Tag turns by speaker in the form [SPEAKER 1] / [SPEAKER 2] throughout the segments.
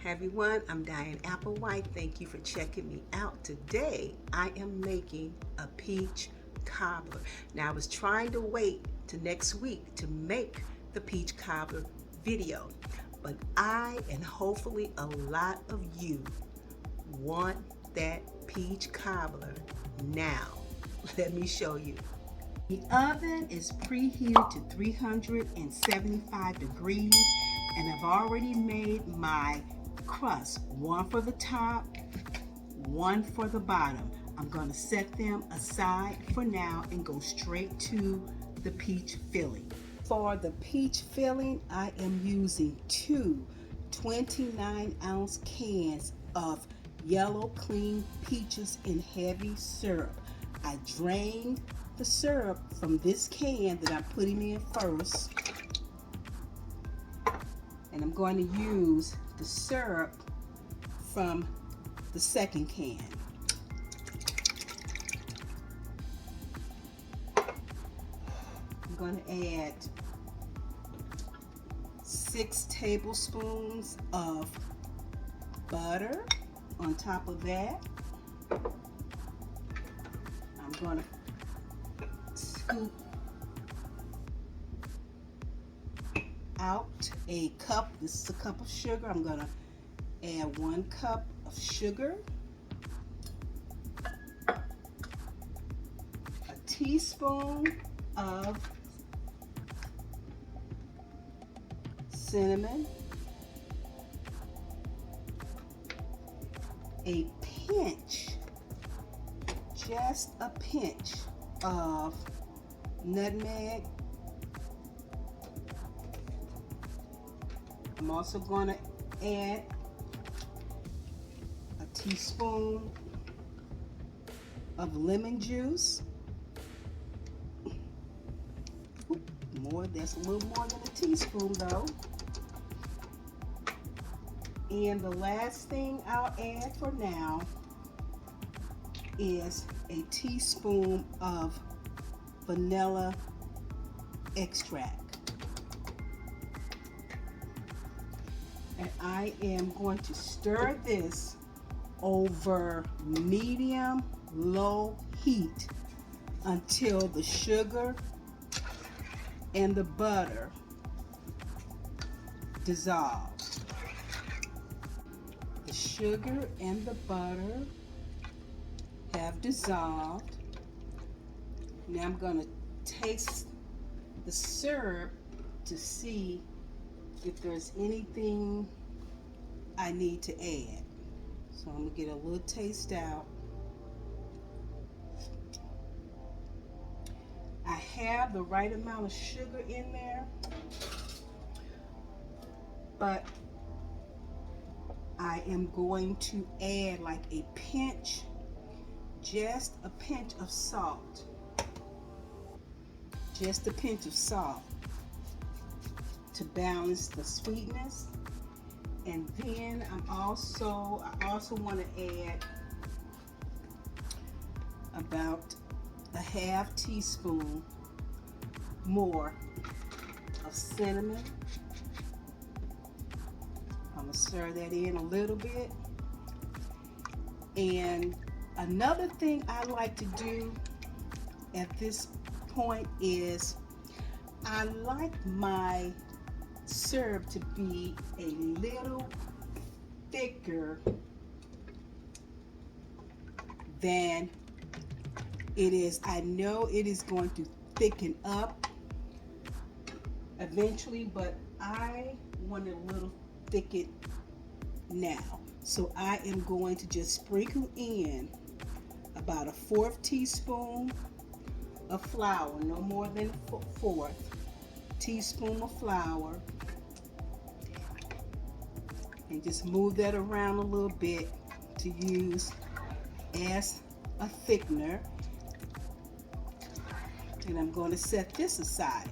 [SPEAKER 1] Hey everyone, I'm Diane Applewhite. Thank you for checking me out. Today I am making a peach cobbler. Now I was trying to wait to next week to make the peach cobbler video, but I and hopefully a lot of you want that peach cobbler now. Let me show you. The oven is preheated to 375 degrees and I've already made my crust, one for the top, one for the bottom. I'm going to set them aside for now and go straight to the peach filling. For the peach filling, I am using two 29-ounce cans of yellow clean peaches in heavy syrup. I drained the syrup from this can that I'm putting in first, and I'm going to use the syrup from the second can. I'm going to add 6 tablespoons of butter on top of that. I'm going to scoop out a cup. This is a cup of sugar. I'm going to add 1 cup of sugar, a teaspoon of cinnamon, a pinch, just a pinch of nutmeg. I'm also going to add a teaspoon of lemon juice. That's a little more than a teaspoon though. And the last thing I'll add for now is a teaspoon of vanilla extract. And I am going to stir this over medium-low heat until the sugar and the butter dissolve. The sugar and the butter have dissolved. Now I'm going to taste the syrup to see if there's anything I need to add. So I'm going to get a little taste out. I have the right amount of sugar in there, but I am going to add like a pinch, just a pinch of salt. Just a pinch of salt to balance the sweetness. And then I also want to add about a half teaspoon more of cinnamon. I'm going to stir that in a little bit. And another thing I like to do at this point is I like my syrup to be a little thicker than it is. I know it is going to thicken up eventually, but I want it a little thickened now. So I am going to just sprinkle in about a 1/4 teaspoon of flour, no more than a 1/4 teaspoon of flour, and just move that around a little bit to use as a thickener. And I'm going to set this aside.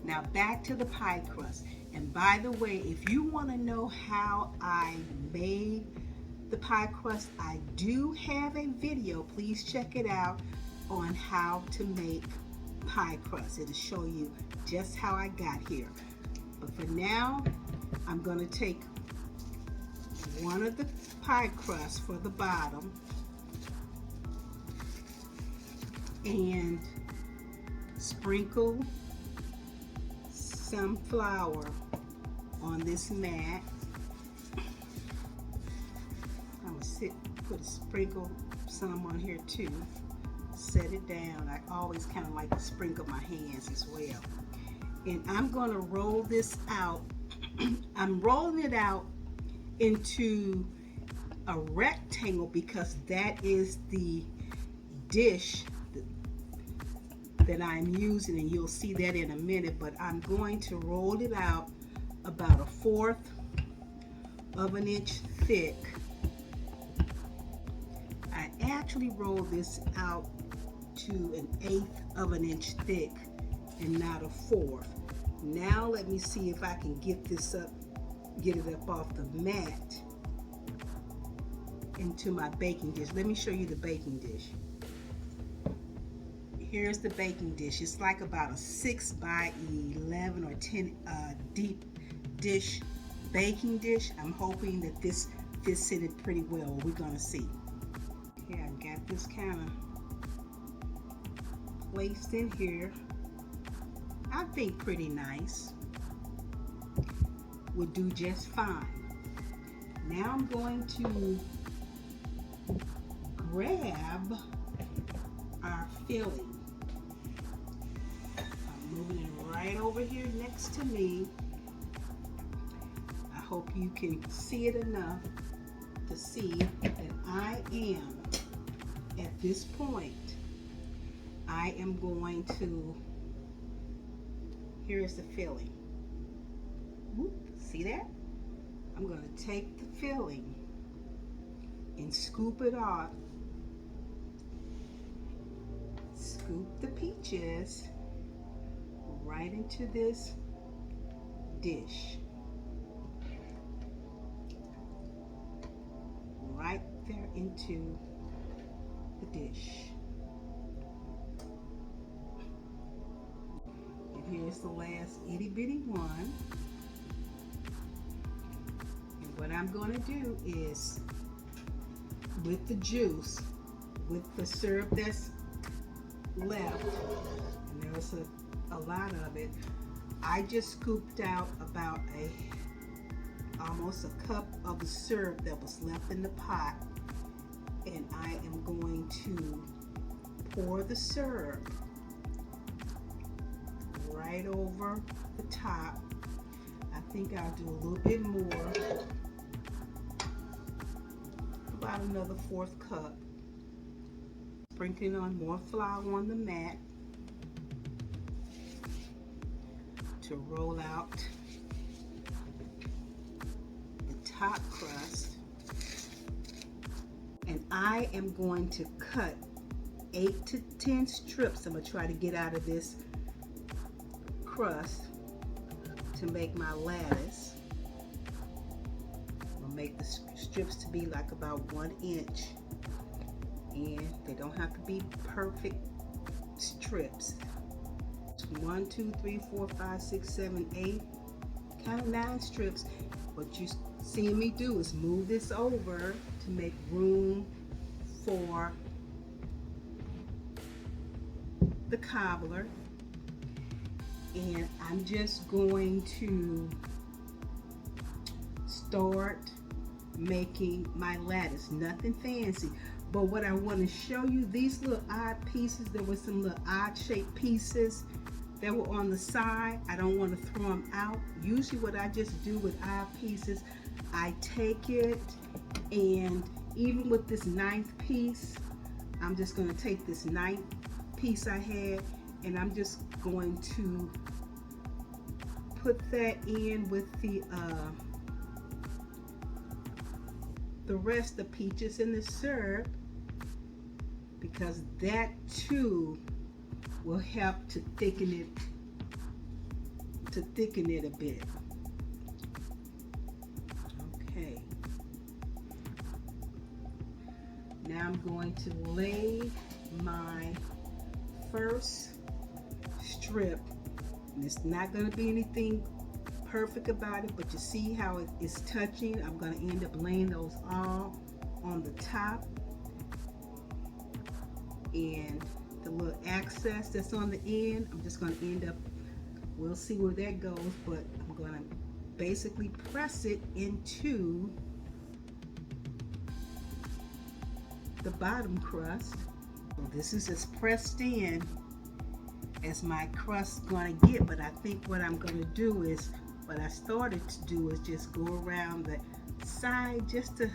[SPEAKER 1] Now back to the pie crust. And by the way, if you want to know how I made the pie crust, I do have a video. Please check it out on how to make pie crust. It'll show you just how I got here. But for now, I'm going to take one of the pie crusts for the bottom and sprinkle some flour on this mat. I'm gonna sprinkle some on here too. Set it down. I always kind of like to sprinkle my hands as well. And I'm gonna roll this out. I'm rolling it out into a rectangle because that is the dish that I'm using, and you'll see that in a minute. But I'm going to roll it out about 1/4 of an inch thick. I actually rolled this out to 1/8 of an inch thick and not 1/4. Now let me see if I can get it up off the mat into my baking dish. Let me show you the baking dish. Here's the baking dish. It's like about a 6 by 11 or 10 deep dish baking dish. I'm hoping that this fits in it pretty well. We're gonna see. Okay, I got this kind of placed in here. I think pretty nice. Would do just fine. Now I'm going to grab our filling. I'm moving it right over here next to me. I hope you can see it enough to see that I am, at this point, I am going to, here's the filling. Whoop, see that? I'm going to take the filling and scoop it off. Scoop the peaches right into this dish. Right there into the dish. And here's the last itty bitty one. And what I'm going to do is, with the juice, with the syrup that's left, and there's a lot of it, I just scooped out about almost a cup of the syrup that was left in the pot, and I am going to pour the syrup right over the top. I think I'll do a little bit more, about another 1/4 cup. Sprinkling on more flour on the mat to roll out the top crust. And I am going to cut 8 to 10 strips. I'm going to try to get out of this crust to make my lattice. I'll make the strips to be like about 1 inch. And they don't have to be perfect strips. 1, 2, 3, 4, 5, 6, 7, 8, kind of 9 strips. What you seeing me do is move this over to make room for the cobbler. And I'm just going to start making my lattice. Nothing fancy. But what I want to show you, these little odd pieces, there were some little odd shaped pieces that were on the side. I don't want to throw them out. Usually what I just do with odd pieces, I take it, and even with this 9th piece, I'm just going to take this 9th piece I had, and I'm just going to put that in with the rest of the peaches in the syrup, because that too will help to thicken it a bit. Okay. Now I'm going to lay my first strip, and it's not going to be anything perfect about it, but you see how it is touching. I'm going to end up laying those all on the top, and the little access that's on the end, I'm just going to end up, we'll see where that goes, but I'm going to basically press it into the bottom crust. Well, this is as pressed in as my crust going to get, but I think what I'm going to do is, what I started to do is just go around the side just to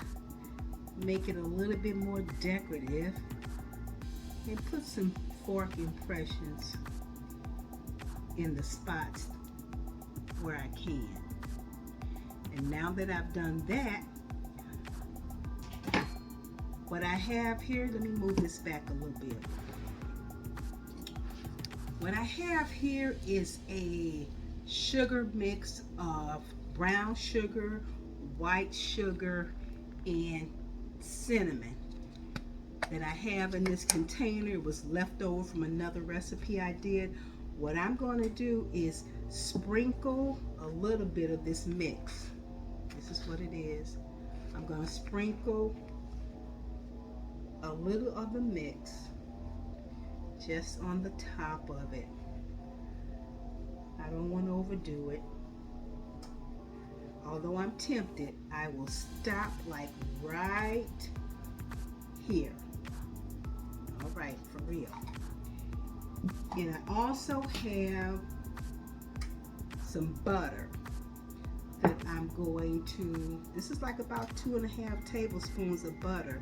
[SPEAKER 1] make it a little bit more decorative, and put some fork impressions in the spots where I can. And now that I've done that, what I have here, let me move this back a little bit. What I have here is a sugar mix of brown sugar, white sugar, and cinnamon that I have in this container. It was left over from another recipe I did. What I'm going to do is sprinkle a little bit of this mix. This is what it is. I'm going to sprinkle a little of the mix just on the top of it. I don't want to overdo it. Although I'm tempted, I will stop like right here. All right, for real. And I also have some butter that I'm going to, this is like about 2.5 tablespoons of butter,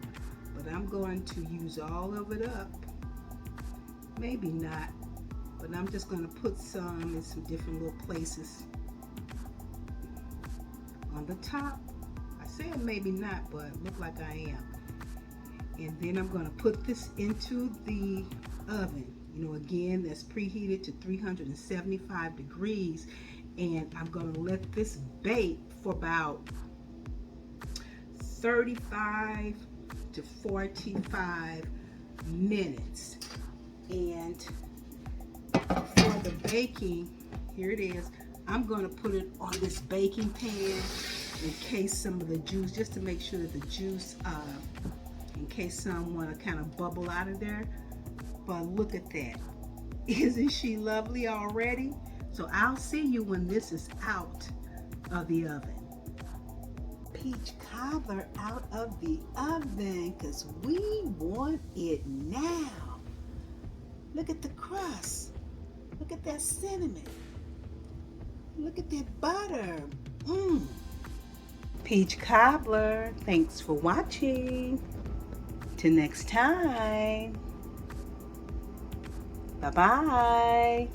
[SPEAKER 1] but I'm going to use all of it up. Maybe not, but I'm just going to put some in some different little places on the top. I said maybe not, but it look like I am. And then I'm going to put this into the oven. You know, again, that's preheated to 375 degrees, and I'm going to let this bake for about 35 to 45 minutes. And for the baking, here it is. I'm going to put it on this baking pan in case some of the juice, just to make sure that the juice, in case some want to kind of bubble out of there. But look at that. Isn't she lovely already? So I'll see you when this is out of the oven. Peach cobbler out of the oven, because we want it now. Look at the crust. Look at that cinnamon. Look at that butter. Peach cobbler, thanks for watching. Till next time. Bye-bye.